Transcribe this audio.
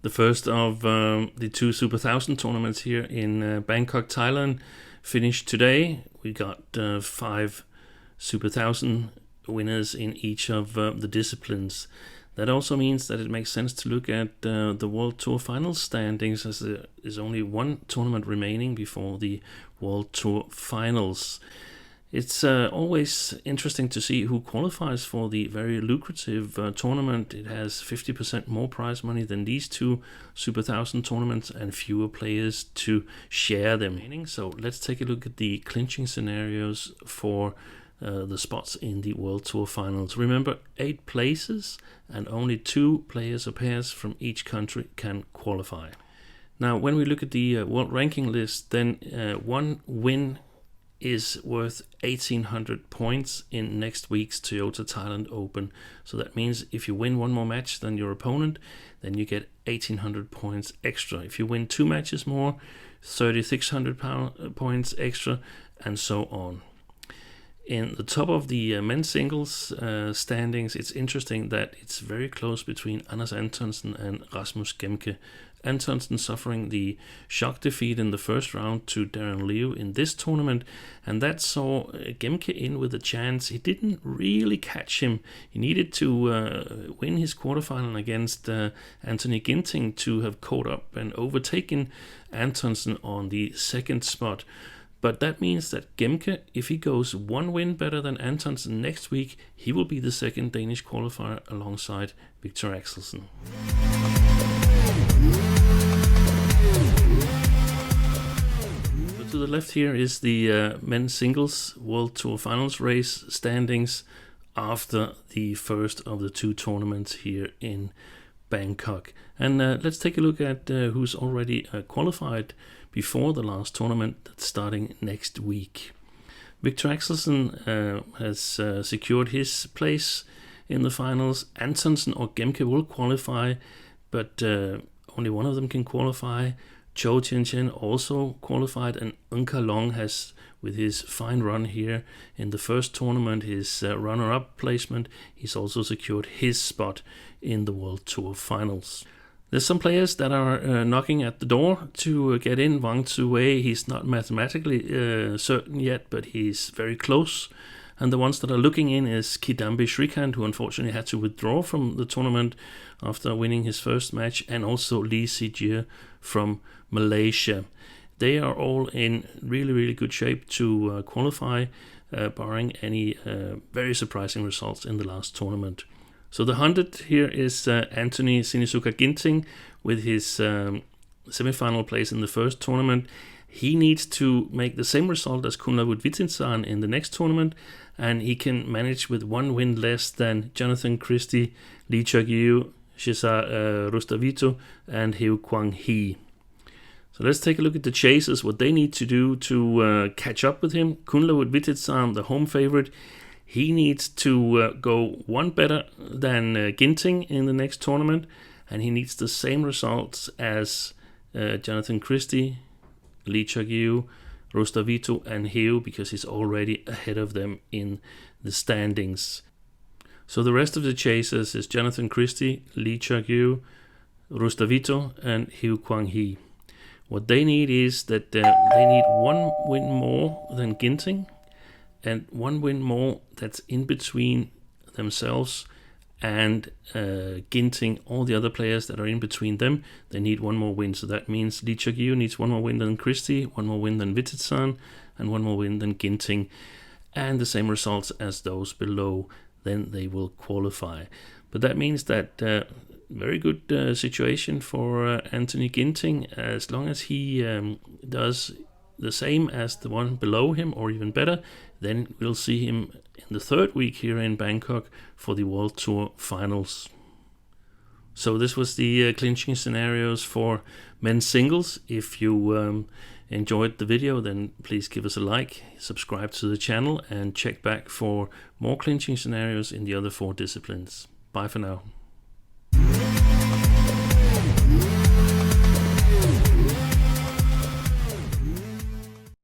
The first of the two Super 1000 tournaments here in Bangkok, Thailand finished today. We got 5 Super 1000 winners in each of the disciplines. That also means that it makes sense to look at the World Tour Finals standings, as there is only one tournament remaining before the World Tour Finals. It's always interesting to see who qualifies for the very lucrative tournament. It has 50% more prize money than these two Super 1000 tournaments and fewer players to share them. So let's take a look at the clinching scenarios for the spots in the World Tour Finals. Remember, 8 places and only 2 players or pairs from each country can qualify. Now, when we look at the world ranking list, then one win is worth 1,800 points in next week's TOYOTA Thailand Open. So that means if you win one more match than your opponent, then you get 1,800 points extra. If you win 2 matches more, 3,600 points extra, and so on. In the top of the men's singles standings, it's interesting that it's very close between Anders Antonsen and Rasmus Gemke. Antonsen suffering the shock defeat in the first round to Darren Liu in this tournament, and that saw Gemke in with a chance. He didn't really catch him. He needed to win his quarterfinal against Anthony Ginting to have caught up and overtaken Antonsen on the second spot. But that means that Gemke, if he goes 1 win better than Antonsen next week, he will be the second Danish qualifier alongside Victor Axelsen. To the left here is the men's singles World Tour Finals race standings after the first of the 2 tournaments here in Bangkok. And let's take a look at who's already qualified before the last tournament that's starting next week. Victor Axelsen has secured his place in the finals. Antonsen or Gemke will qualify, but only one of them can qualify. Chou Tianchen also qualified, and Unka Long has, with his fine run here in the first tournament, his runner-up placement, he's also secured his spot in the World Tour Finals. There's some players that are knocking at the door to get in. Wang Tzuwei, he's not mathematically certain yet, but he's very close. And the ones that are looking in is Kidambi Shrikant, who unfortunately had to withdraw from the tournament after winning his first match, and also Lee Sijie from Malaysia. They are all in really, really good shape to qualify, barring any very surprising results in the last tournament. So the 100 here is Anthony Sinisuka Ginting with his semi-final place in the first tournament. He needs to make the same result as Kunlavut Vitidsarn in the next tournament, and he can manage with 1 win less than Jonatan Christie, Cheuk You, Shesar, RhustaVito, and Kwang. So let's take a look at the chasers, what they need to do to catch up with him. Kunlavut Vitidsarn, the home favorite, he needs to go 1 better than Ginting in the next tournament, and he needs the same results as Jonatan Christie, Cheuk You, RhustaVito, and Heu, because he's already ahead of them in the standings. So the rest of the chasers is Jonatan Christie, Cheuk You, RhustaVito, and Kwang. What they need is that they need 1 win more than Ginting, and 1 win more that's in between themselves and Ginting. All the other players that are in between them, they need 1 more win. So that means Cheuk You needs 1 more win than Christie, 1 more win than Vitidsarn, and 1 more win than Ginting, and the same results as those below. Then they will qualify. But that means that very good situation for Anthony Ginting. As long as he does the same as the one below him, or even better, then we'll see him in the 3rd week here in Bangkok for the World Tour Finals. So this was the clinching scenarios for men's singles. If you enjoyed the video, then please give us a like, subscribe to the channel, and check back for more clinching scenarios in the other 4 disciplines. Bye for now.